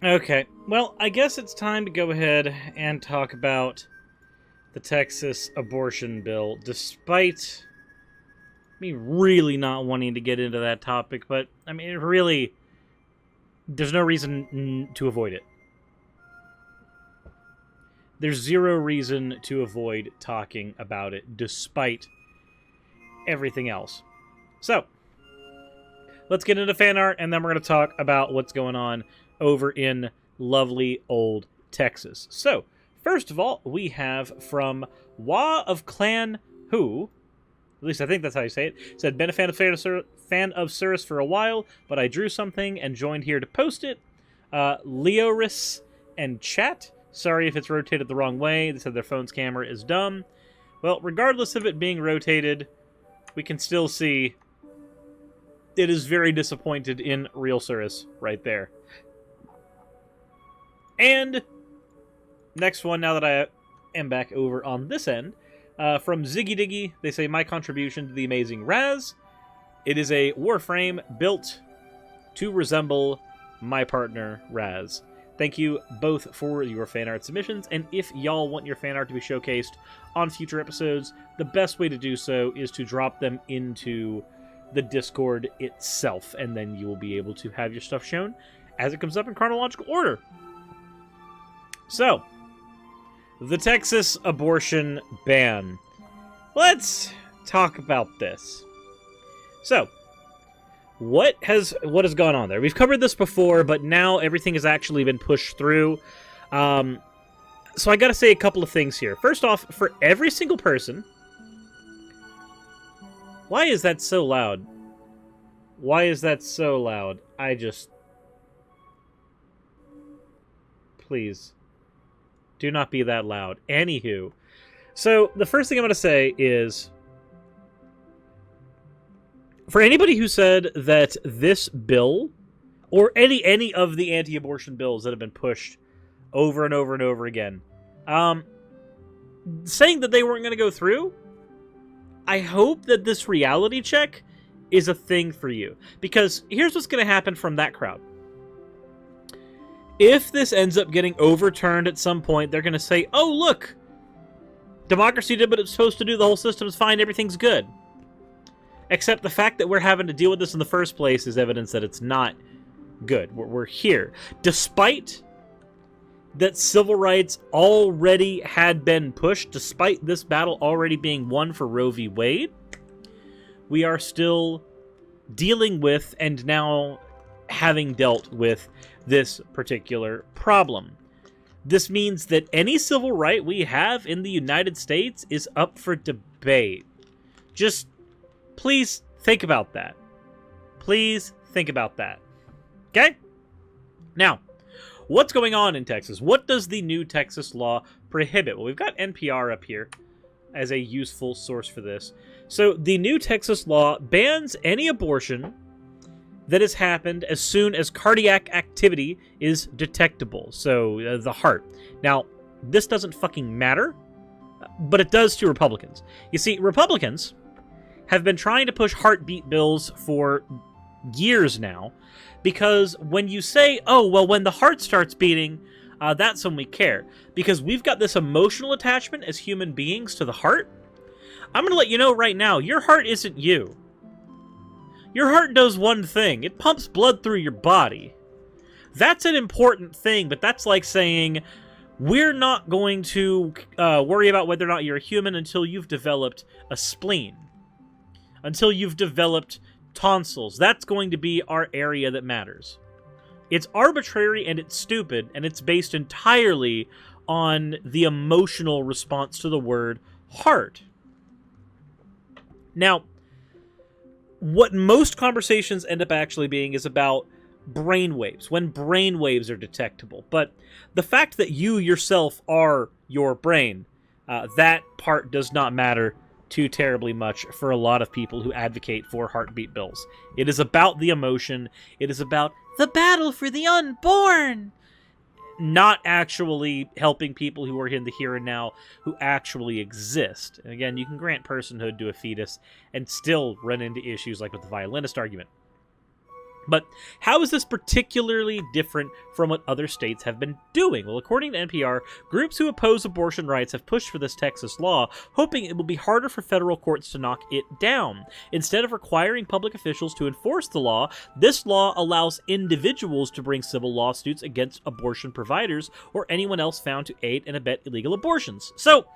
Okay, well, I guess it's time to go ahead and talk about the Texas abortion bill, despite me really not wanting to get into that topic, but, I mean, really, there's no reason to avoid it. There's zero reason to avoid talking about it, despite everything else. So, let's get into fan art, and then we're going to talk about what's going on over in lovely old Texas. So, first of all, we have from Wa of Clan Who, at least I think that's how you say it, said, been a fan of Suris for a while, but I drew something and joined here to post it. Leoris and chat. Sorry if it's rotated the wrong way. They said their phone's camera is dumb. Well, regardless of it being rotated, we can still see it is very disappointed in real Suris right there. And next one, now that I am back over on this end, from Ziggy Diggy, they say, my contribution to the amazing Raz. It is a Warframe built to resemble my partner, Raz. Thank you both for your fan art submissions, and if y'all want your fan art to be showcased on future episodes, the best way to do so is to drop them into the Discord itself, and then you will be able to have your stuff shown as it comes up in chronological order. So, the Texas abortion ban. Let's talk about this. So, what has gone on there? We've covered this before, but now everything has actually been pushed through. So I gotta say a couple of things here. First off, for every single person... Why is that so loud? Why is that so loud? I just... Please. Do not be that loud. Anywho. So, the first thing I'm going to say is... For anybody who said that this bill, or any of the anti-abortion bills that have been pushed over and over and over again, saying that they weren't going to go through, I hope that this reality check is a thing for you. Because here's what's going to happen from that crowd. If this ends up getting overturned at some point, they're going to say, oh, look, democracy did what it's supposed to do, the whole system's fine, everything's good. Except the fact that we're having to deal with this in the first place is evidence that it's not good. We're here. Despite that civil rights already had been pushed, despite this battle already being won for Roe v. Wade, we are still dealing with and now having dealt with this particular problem. This means that any civil right we have in the United States is up for debate. Just please think about that. Please think about that. Okay? Now, what's going on in Texas? What does the new Texas law prohibit? Well, we've got NPR up here as a useful source for this. So, the new Texas law bans any abortion that has happened as soon as cardiac activity is detectable. So, the heart. Now, this doesn't fucking matter, but it does to Republicans. You see, Republicans have been trying to push heartbeat bills for years now, because when you say, oh, well, when the heart starts beating, that's when we care. Because we've got this emotional attachment as human beings to the heart. I'm going to let you know right now, your heart isn't you. Your heart does one thing. It pumps blood through your body. That's an important thing, but that's like saying, we're not going to worry about whether or not you're a human until you've developed a spleen. Until you've developed tonsils. That's going to be our area that matters. It's arbitrary and it's stupid, and it's based entirely on the emotional response to the word heart. Now, what most conversations end up actually being is about brainwaves, when brainwaves are detectable. But the fact that you yourself are your brain, that part does not matter too terribly much for a lot of people who advocate for heartbeat bills. It is about the emotion. It is about the battle for the unborn. Not actually helping people who are in the here and now who actually exist. And again, you can grant personhood to a fetus and still run into issues like with the violinist argument. But how is this particularly different from what other states have been doing? Well, according to NPR, groups who oppose abortion rights have pushed for this Texas law, hoping it will be harder for federal courts to knock it down. Instead of requiring public officials to enforce the law, this law allows individuals to bring civil lawsuits against abortion providers or anyone else found to aid and abet illegal abortions. So,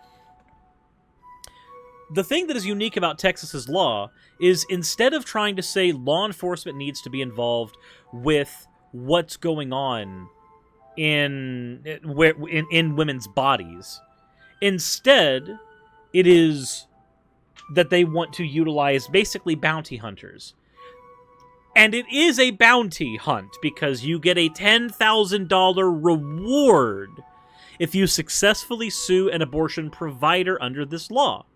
the thing that is unique about Texas's law is instead of trying to say law enforcement needs to be involved with what's going on in women's bodies, instead it is that they want to utilize basically bounty hunters. And it is a bounty hunt because you get a $10,000 reward if you successfully sue an abortion provider under this law.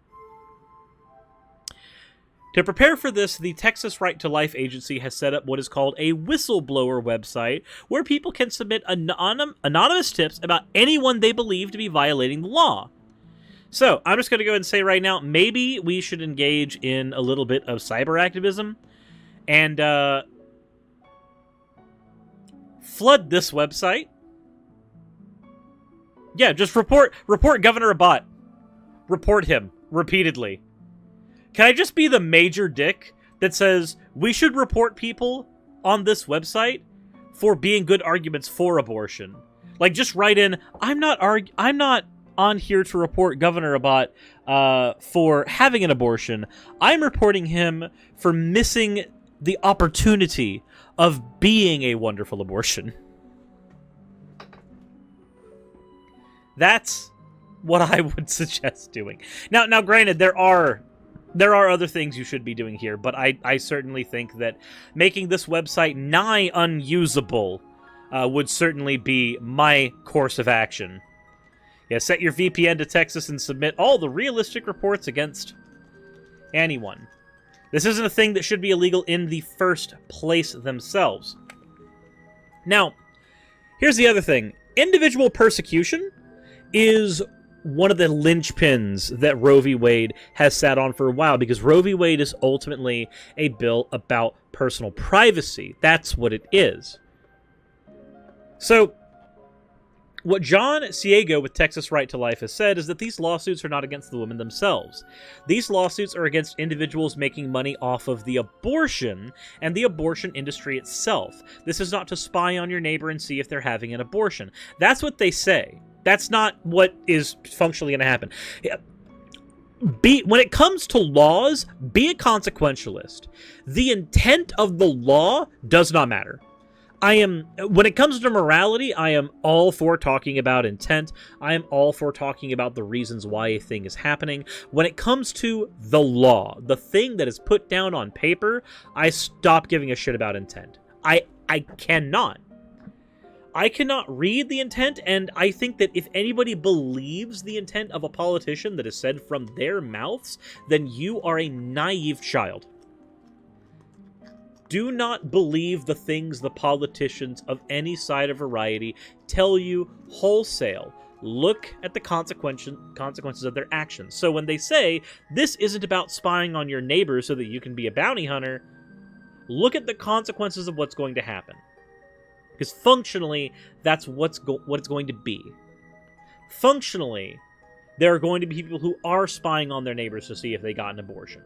To prepare for this, the Texas Right to Life Agency has set up what is called a whistleblower website where people can submit anonymous tips about anyone they believe to be violating the law. So, I'm just going to go ahead and say right now, maybe we should engage in a little bit of cyber activism and flood this website. Yeah, just report Governor Abbott. Report him repeatedly. Can I just be the major dick that says we should report people on this website for being good arguments for abortion? Like, just write in, I'm not on here to report Governor Abbott for having an abortion. I'm reporting him for missing the opportunity of being a wonderful abortion. That's what I would suggest doing. Now, granted, there are other things you should be doing here, but I certainly think that making this website nigh unusable would certainly be my course of action. Yeah, set your VPN to Texas and submit all the realistic reports against anyone. This isn't a thing that should be illegal in the first place themselves. Now, here's the other thing. Individual persecution is one of the linchpins that Roe v. Wade has sat on for a while, because Roe v. Wade is ultimately a bill about personal privacy. That's what it is. So, what John Ciego with Texas Right to Life has said is that these lawsuits are not against the women themselves. These lawsuits are against individuals making money off of the abortion and the abortion industry itself. This is not to spy on your neighbor and see if they're having an abortion. That's what they say. That's not what is functionally going to happen. When it comes to laws, be a consequentialist. The intent of the law does not matter. When it comes to morality, I am all for talking about intent. I am all for talking about the reasons why a thing is happening. When it comes to the law, the thing that is put down on paper, I stop giving a shit about intent. I cannot. I cannot read the intent, and I think that if anybody believes the intent of a politician that is said from their mouths, then you are a naive child. Do not believe the things the politicians of any side of variety tell you wholesale. Look at the consequences of their actions. So when they say, this isn't about spying on your neighbor so that you can be a bounty hunter, look at the consequences of what's going to happen. Because functionally, that's what it's going to be. Functionally, there are going to be people who are spying on their neighbors to see if they got an abortion.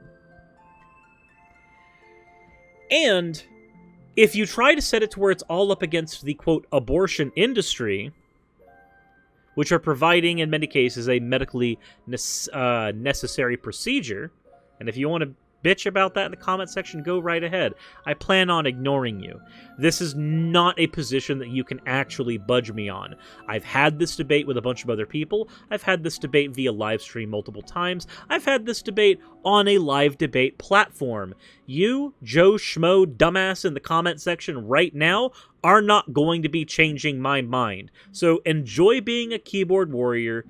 And if you try to set it to where it's all up against the, quote, abortion industry, which are providing, in many cases, a medically necessary procedure, and if you want to bitch about that in the comment section, go right ahead. I plan on ignoring you. This is not a position that you can actually budge me on. I've had this debate with a bunch of other people. I've had this debate via live stream multiple times. I've had this debate on a live debate platform. You, Joe Schmo dumbass in the comment section right now, are not going to be changing my mind. So enjoy being a keyboard warrior.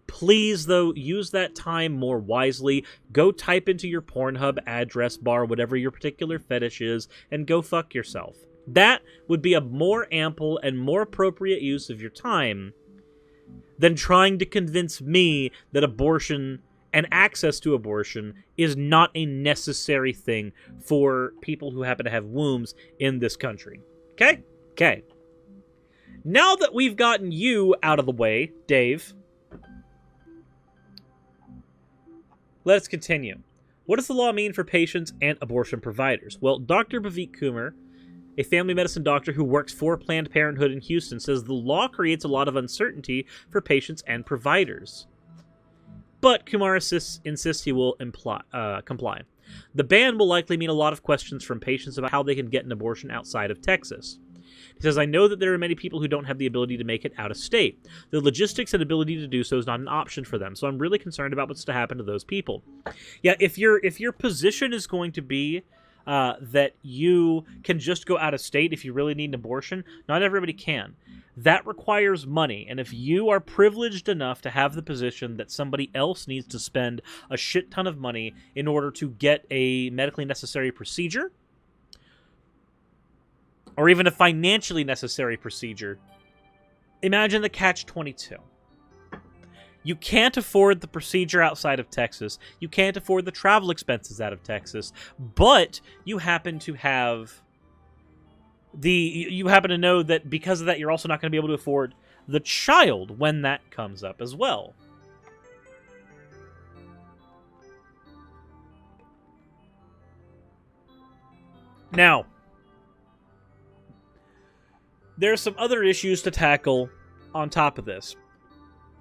Please, though, use that time more wisely. Go type into your Pornhub address bar whatever your particular fetish is, and go fuck yourself. That would be a more ample and more appropriate use of your time than trying to convince me that abortion and access to abortion is not a necessary thing for people who happen to have wombs in this country. Okay? Okay. Now that we've gotten you out of the way, Dave, let's continue. What does the law mean for patients and abortion providers? Well, Dr. Bhavik Kumar, a family medicine doctor who works for Planned Parenthood in Houston, says the law creates a lot of uncertainty for patients and providers. But Kumar insists he will comply. The ban will likely mean a lot of questions from patients about how they can get an abortion outside of Texas. He says, I know that there are many people who don't have the ability to make it out of state. The logistics and ability to do so is not an option for them, so I'm really concerned about what's to happen to those people. Yeah, if your position is going to be that you can just go out of state if you really need an abortion, not everybody can. That requires money, and if you are privileged enough to have the position that somebody else needs to spend a shit ton of money in order to get a medically necessary procedure, or even a financially necessary procedure, imagine the catch-22. You can't afford the procedure outside of Texas. You can't afford the travel expenses out of Texas, but you happen to have you happen to know that because of that, you're also not going to be able to afford the child when that comes up as well. Now, there's some other issues to tackle on top of this,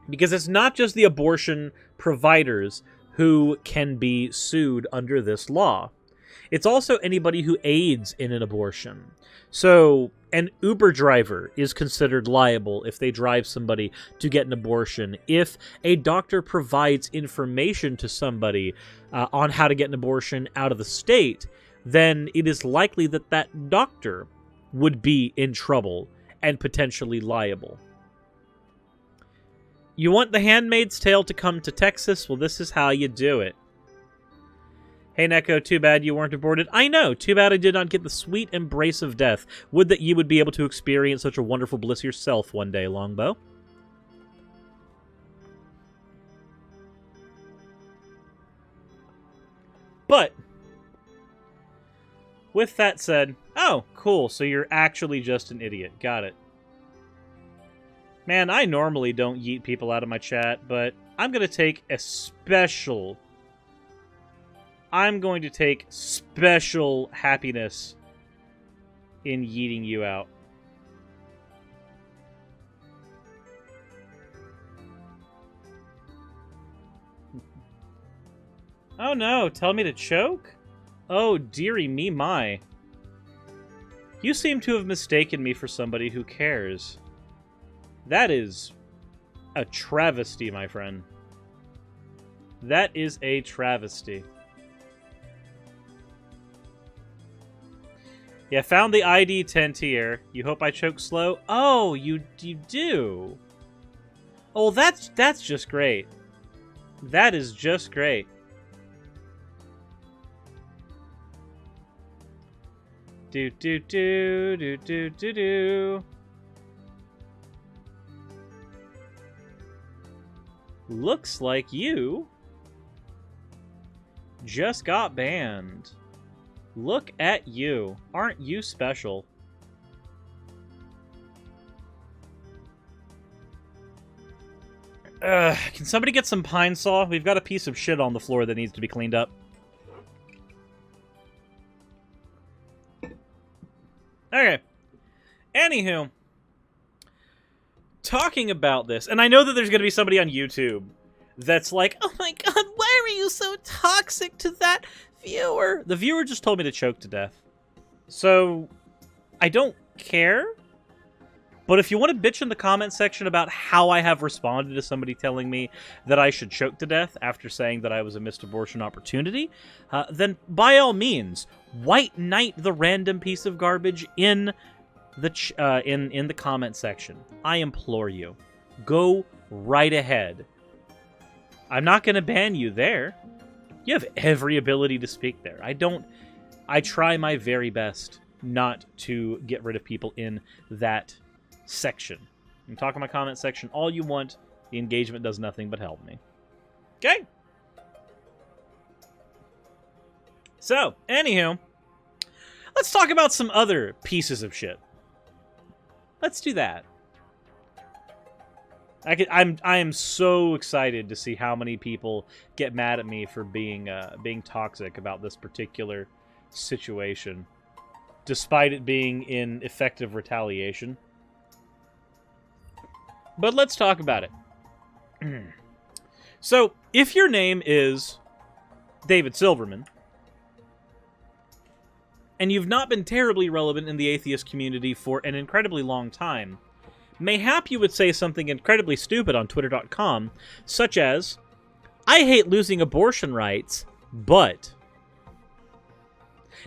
because it's not just the abortion providers who can be sued under this law. It's also anybody who aids in an abortion. So, an Uber driver is considered liable if they drive somebody to get an abortion. If a doctor provides information to somebody on how to get an abortion out of the state, then it is likely that that doctor would be in trouble and potentially liable. You want The Handmaid's Tale to come to Texas? Well, this is how you do it. Hey, Neko, too bad you weren't aborted. I know, too bad I did not get the sweet embrace of death. Would that you would be able to experience such a wonderful bliss yourself one day, Longbow. But, with that said, oh, cool, so you're actually just an idiot. Got it. Man, I normally don't yeet people out of my chat, but I'm going to take special happiness in yeeting you out. Oh no, tell me to choke? Oh, dearie me my. You seem to have mistaken me for somebody who cares. That is a travesty, my friend. That is a travesty. Yeah, found the ID 10 tier. You hope I choke slow? Oh, you do. Oh, that's just great. That is just great. Do do do do do do do. Looks like you just got banned. Look at you. Aren't you special? Can somebody get some pine saw? We've got a piece of shit on the floor that needs to be cleaned up. Okay. Anywho, talking about this, and I know that there's going to be somebody on YouTube that's like, oh my god, why are you so toxic to that viewer? The viewer just told me to choke to death. So, I don't care. But if you want to bitch in the comment section about how I have responded to somebody telling me that I should choke to death after saying that I was a missed abortion opportunity, then by all means, white knight the random piece of garbage in the in the comment section. I implore you, go right ahead. I'm not going to ban you there. You have every ability to speak there. I try my very best not to get rid of people in that section. You can talk in my comment section all you want. The engagement does nothing but help me. Okay? So, anywho, let's talk about some other pieces of shit. Let's do that. I am so excited to see how many people get mad at me for being toxic about this particular situation, despite it being in effective retaliation. But let's talk about it. So, if your name is David Silverman, and you've not been terribly relevant in the atheist community for an incredibly long time, mayhap you would say something incredibly stupid on Twitter.com, such as, I hate losing abortion rights, but...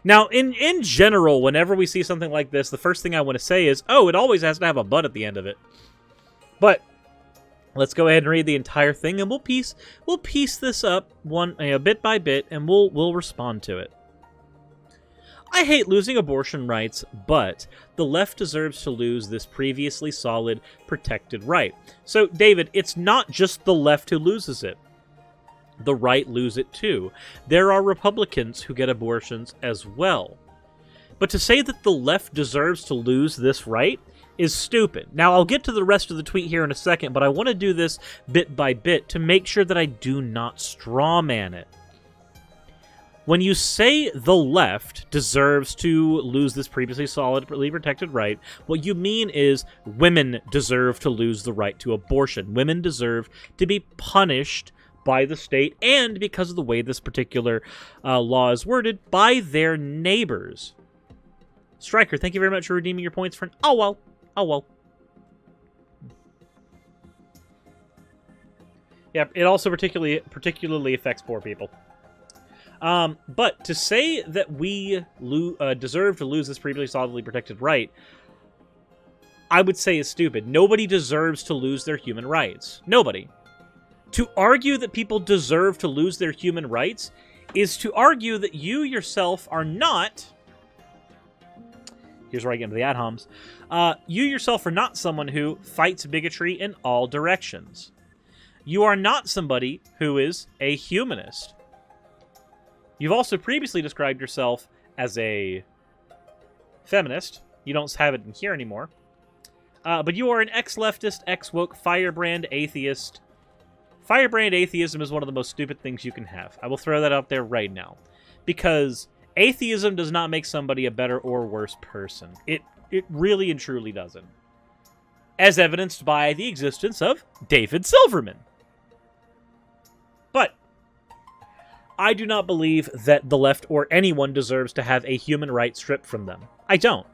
Now, in general, whenever we see something like this, the first thing I want to say is, oh, it always has to have a but at the end of it. But let's go ahead and read the entire thing, and we'll piece this up bit by bit, and we'll respond to it. I hate losing abortion rights, but the left deserves to lose this previously solid, protected right. So, David, it's not just the left who loses it. The right lose it too. There are Republicans who get abortions as well. But to say that the left deserves to lose this right is stupid. Now, I'll get to the rest of the tweet here in a second, but I want to do this bit by bit to make sure that I do not strawman it. When you say the left deserves to lose this previously solidly protected right, what you mean is women deserve to lose the right to abortion. Women deserve to be punished by the state, and because of the way this particular law is worded, by their neighbors. Striker, thank you very much for redeeming your points for an oh well. Oh well. Yeah, it also particularly affects poor people. But to say that we deserve to lose this previously solidly protected right, I would say is stupid. Nobody deserves to lose their human rights. Nobody. To argue that people deserve to lose their human rights is to argue that you yourself are not... Here's where I get into the ad homs. You yourself are not someone who fights bigotry in all directions. You are not somebody who is a humanist. You've also previously described yourself as a feminist. You don't have it in here anymore. But you are an ex-leftist, ex-woke, firebrand atheist. Firebrand atheism is one of the most stupid things you can have. I will throw that out there right now. Because atheism does not make somebody a better or worse person. It really and truly doesn't. As evidenced by the existence of David Silverman. But I do not believe that the left or anyone deserves to have a human right stripped from them. I don't.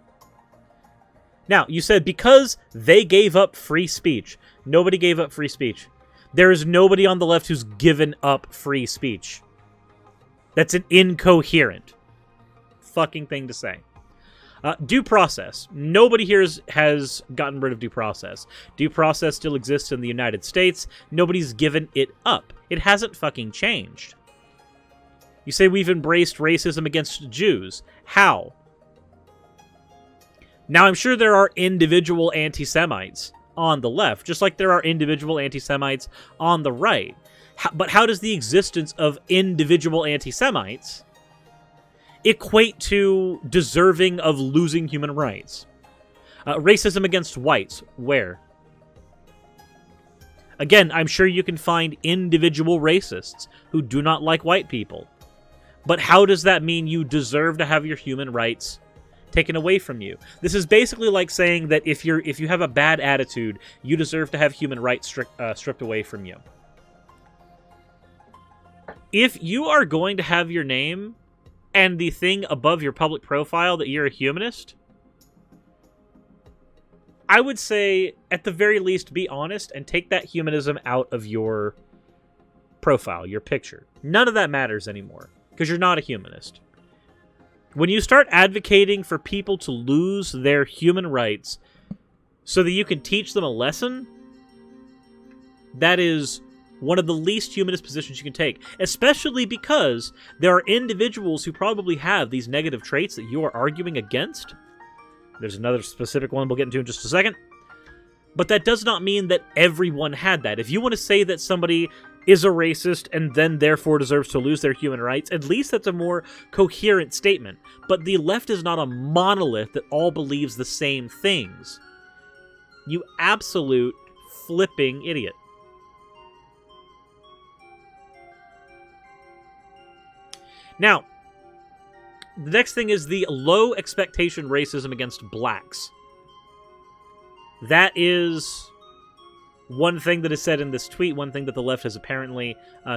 Now, you said because they gave up free speech. Nobody gave up free speech. There is nobody on the left who's given up free speech. That's an incoherent fucking thing to say. Due process. Nobody here has gotten rid of due process. Due process still exists in the United States. Nobody's given it up. It hasn't fucking changed. You say we've embraced racism against Jews. How? Now, I'm sure there are individual anti-Semites on the left, just like there are individual anti-Semites on the right. But how does the existence of individual anti-Semites equate to deserving of losing human rights? Racism against whites, where? Again, I'm sure you can find individual racists who do not like white people. But how does that mean you deserve to have your human rights taken away from you? This is basically like saying that if you have a bad attitude, you deserve to have human rights stripped away from you. If you are going to have your name and the thing above your public profile that you're a humanist, I would say, at the very least, be honest and take that humanism out of your profile, your picture. None of that matters anymore, because you're not a humanist. When you start advocating for people to lose their human rights so that you can teach them a lesson, that is one of the least humanist positions you can take, especially because there are individuals who probably have these negative traits that you are arguing against. There's another specific one we'll get into in just a second. But that does not mean that everyone had that. If you want to say that somebody is a racist and then therefore deserves to lose their human rights, at least that's a more coherent statement. But the left is not a monolith that all believes the same things. You absolute flipping idiot. Now, the next thing is the low expectation racism against blacks. That is one thing that is said in this tweet, one thing that the left is apparently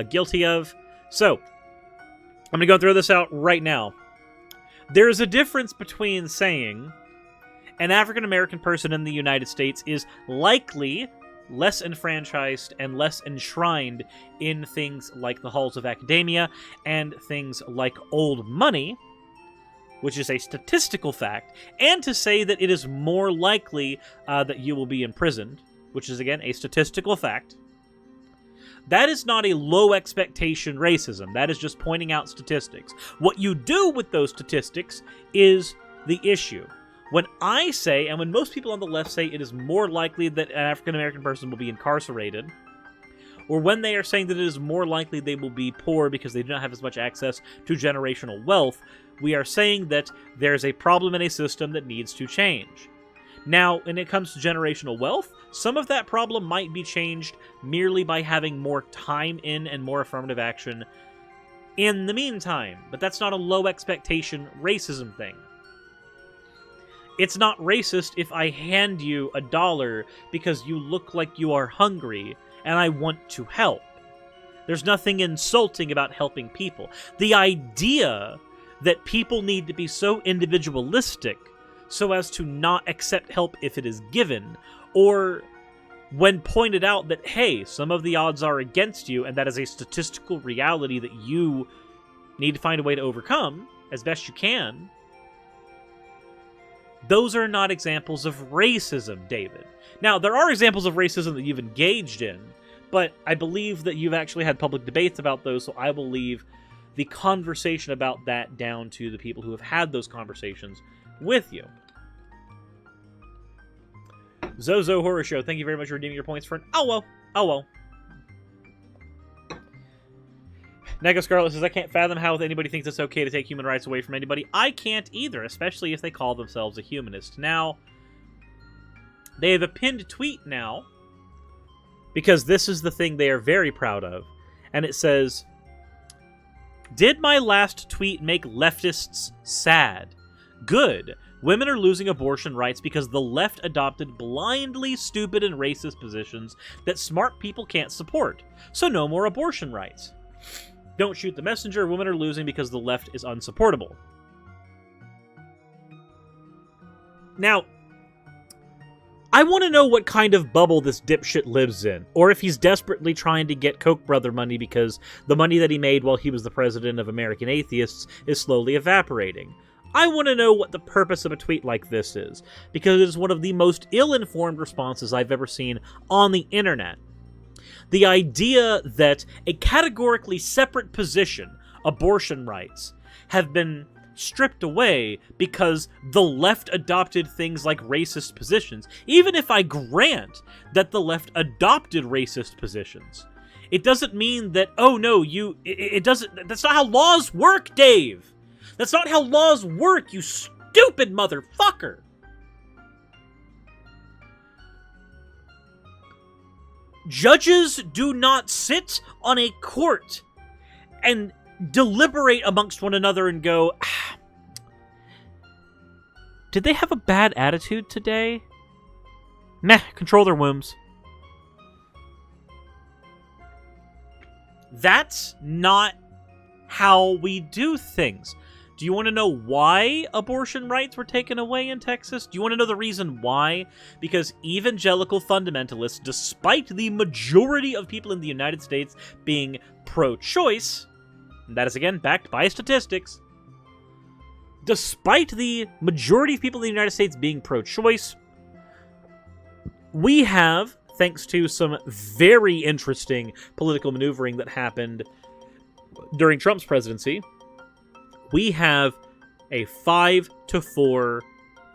guilty of. So, I'm going to go throw this out right now. There's a difference between saying an African-American person in the United States is likely less enfranchised and less enshrined in things like the halls of academia and things like old money, which is a statistical fact, and to say that it is more likely that you will be imprisoned, which is, again, a statistical fact. That is not a low expectation racism. That is just pointing out statistics. What you do with those statistics is the issue. When I say, and when most people on the left say it is more likely that an African-American person will be incarcerated, or when they are saying that it is more likely they will be poor because they do not have as much access to generational wealth, we are saying that there's a problem in a system that needs to change. Now, when it comes to generational wealth, some of that problem might be changed merely by having more time in and more affirmative action in the meantime, but that's not a low expectation racism thing. It's not racist if I hand you $1 because you look like you are hungry and I want to help. There's nothing insulting about helping people. The idea that people need to be so individualistic so as to not accept help if it is given, or when pointed out that, hey, some of the odds are against you and that is a statistical reality that you need to find a way to overcome as best you can, those are not examples of racism, David. Now, there are examples of racism that you've engaged in, but I believe that you've actually had public debates about those, so I will leave the conversation about that down to the people who have had those conversations with you. Zozo Horror Show, thank you very much for redeeming your points for an oh well. Nego Scarlet says, I can't fathom how anybody thinks it's okay to take human rights away from anybody. I can't either, especially if they call themselves a humanist. Now, they have a pinned tweet now, because this is the thing they are very proud of, and it says, did my last tweet make leftists sad? Good. Women are losing abortion rights because the left adopted blindly stupid and racist positions that smart people can't support. So no more abortion rights. Don't shoot the messenger. Women are losing because the left is unsupportable. Now, I want to know what kind of bubble this dipshit lives in, or if he's desperately trying to get Koch brother money because the money that he made while he was the president of American Atheists is slowly evaporating. I want to know what the purpose of a tweet like this is, because it is one of the most ill-informed responses I've ever seen on the internet. The idea that a categorically separate position, abortion rights, have been stripped away because the left adopted things like racist positions, even if I grant that the left adopted racist positions, it doesn't mean that, oh no, it doesn't, that's not how laws work, Dave! That's not how laws work, you stupid motherfucker! Judges do not sit on a court and deliberate amongst one another and go, did they have a bad attitude today? Meh, control their wombs. That's not how we do things. Do you want to know why abortion rights were taken away in Texas? Do you want to know the reason why? Because evangelical fundamentalists, despite the majority of people in the United States being pro-choice, and that is again backed by statistics, despite the majority of people in the United States being pro-choice, we have, thanks to some very interesting political maneuvering that happened during Trump's presidency, we have a 5-4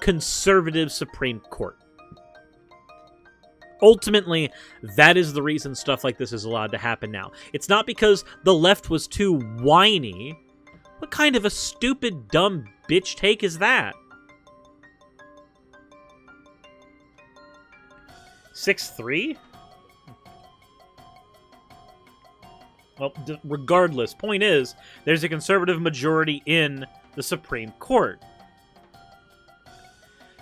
conservative Supreme Court. Ultimately, that is the reason stuff like this is allowed to happen now. It's not because the left was too whiny. What kind of a stupid, dumb bitch take is that? 6-3? Well, regardless, point is, there's a conservative majority in the Supreme Court.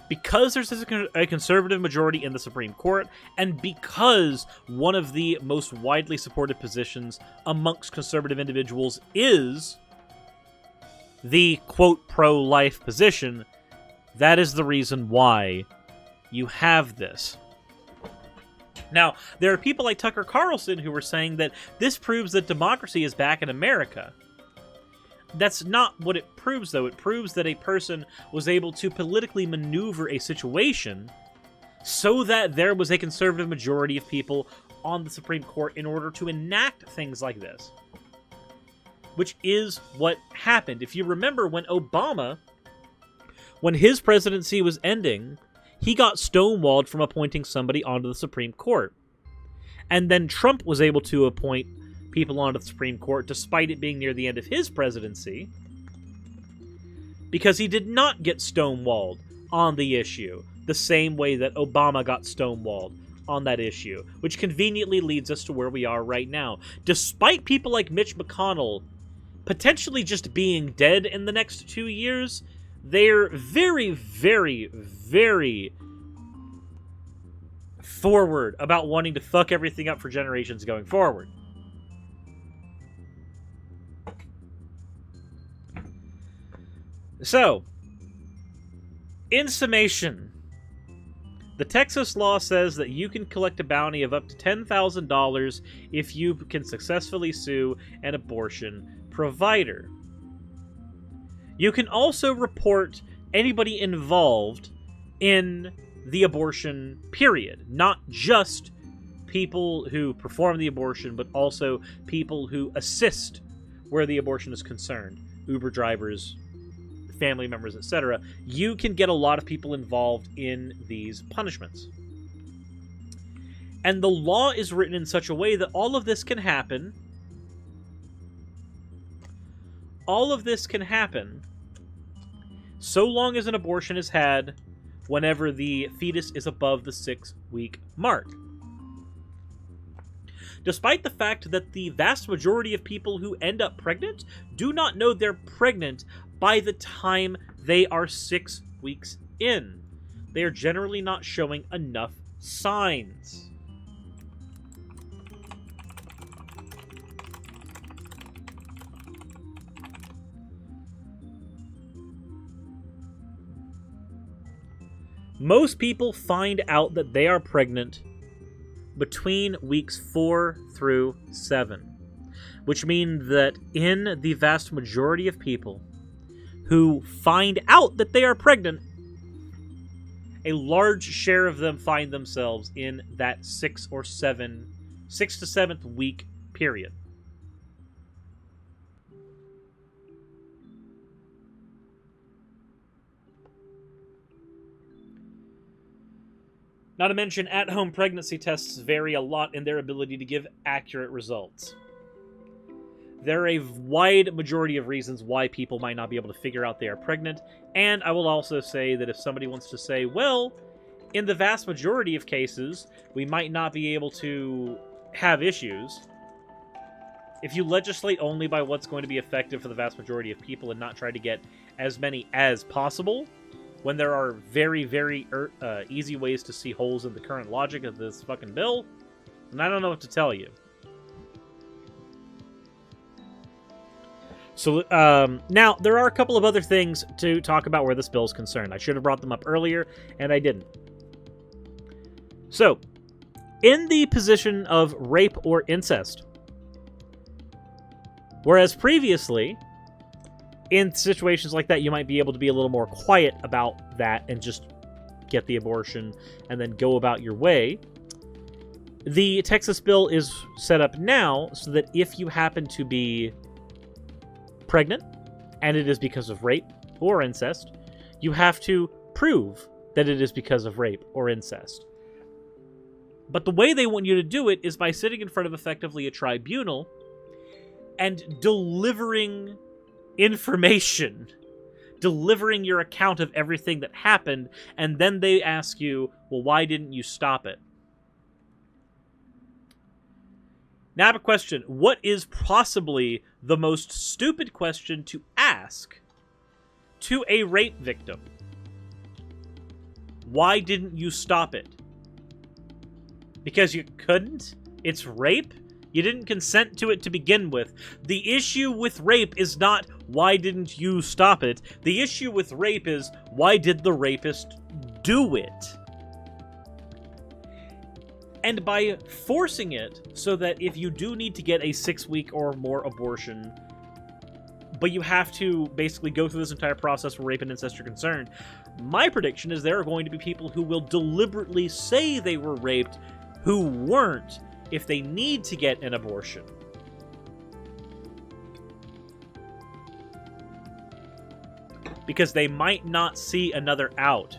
Because there's a conservative majority in the Supreme Court, and because one of the most widely supported positions amongst conservative individuals is the, quote, pro-life position, that is the reason why you have this. Now, there are people like Tucker Carlson who were saying that this proves that democracy is back in America. That's not what it proves, though. It proves that a person was able to politically maneuver a situation so that there was a conservative majority of people on the Supreme Court in order to enact things like this. Which is what happened. If you remember when Obama, when his presidency was ending, he got stonewalled from appointing somebody onto the Supreme Court. And then Trump was able to appoint people onto the Supreme Court despite it being near the end of his presidency because he did not get stonewalled on the issue the same way that Obama got stonewalled on that issue, which conveniently leads us to where we are right now. Despite people like Mitch McConnell potentially just being dead in the next 2 years, they're very, very, very forward about wanting to fuck everything up for generations going forward. So, in summation, the Texas law says that you can collect a bounty of up to $10,000 if you can successfully sue an abortion provider. You can also report anybody involved in the abortion period, not just people who perform the abortion, but also people who assist where the abortion is concerned. Uber drivers, family members, etc. You can get a lot of people involved in these punishments. And the law is written in such a way that all of this can happen. All of this can happen so long as an abortion is had whenever the fetus is above the 6-week mark. Despite the fact that the vast majority of people who end up pregnant do not know they're pregnant by the time they are 6 weeks in. They are generally not showing enough signs. Most people find out that they are pregnant between weeks 4 through 7, which means that in the vast majority of people who find out that they are pregnant, a large share of them find themselves in that 6 to 7th week period. Not to mention, at-home pregnancy tests vary a lot in their ability to give accurate results. There are a wide majority of reasons why people might not be able to figure out they are pregnant, and I will also say that if somebody wants to say, well, in the vast majority of cases, we might not be able to have issues, if you legislate only by what's going to be effective for the vast majority of people and not try to get as many as possible, when there are very, very easy ways to see holes in the current logic of this fucking bill, and I don't know what to tell you. So, now, there are a couple of other things to talk about where this bill is concerned. I should have brought them up earlier, and I didn't. So, in the position of rape or incest, whereas previously, in situations like that, you might be able to be a little more quiet about that and just get the abortion and then go about your way. The Texas bill is set up now so that if you happen to be pregnant, and it is because of rape or incest, you have to prove that it is because of rape or incest. But the way they want you to do it is by sitting in front of effectively a tribunal and delivering information, delivering your account of everything that happened, and then they ask you, well, why didn't you stop it? Now I have a question. What is possibly the most stupid question to ask to a rape victim? Why didn't you stop it? Because you couldn't? It's rape? You didn't consent to it to begin with. The issue with rape is not, why didn't you stop it? The issue with rape is, why did the rapist do it? And by forcing it so that if you do need to get a 6-week or more abortion, but you have to basically go through this entire process where rape and incest are concerned, my prediction is there are going to be people who will deliberately say they were raped who weren't if they need to get an abortion. Because they might not see another out.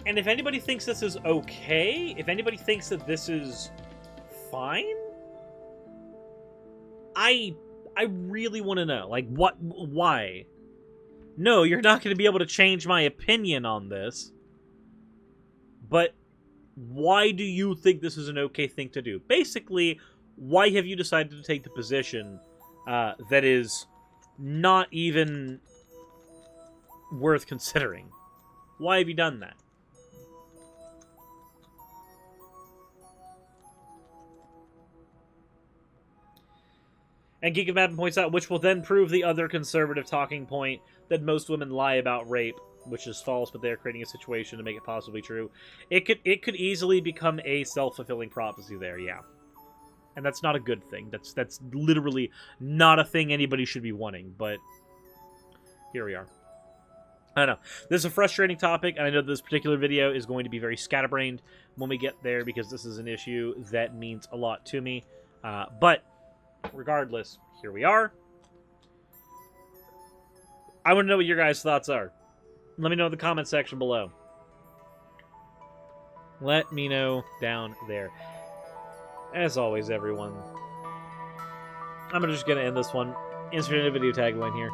And if anybody thinks this is okay, if anybody thinks that this is fine, I really want to know, like, why? No, you're not going to be able to change my opinion on this. But why do you think this is an okay thing to do? Basically, why have you decided to take the position that is not even worth considering? Why have you done that? And Geek of Madden points out, which will then prove the other conservative talking point that most women lie about rape, which is false, but they're creating a situation to make it possibly true. It could easily become a self-fulfilling prophecy there, yeah. And that's not a good thing. That's literally not a thing anybody should be wanting, but here we are. I don't know. This is a frustrating topic, and I know this particular video is going to be very scatterbrained when we get there, because this is an issue that means a lot to me. But regardless, here we are. I want to know what your guys' thoughts are. Let me know in the comment section below. Let me know down there. As always, everyone, I'm just going to end this one. Insert a video tagline here.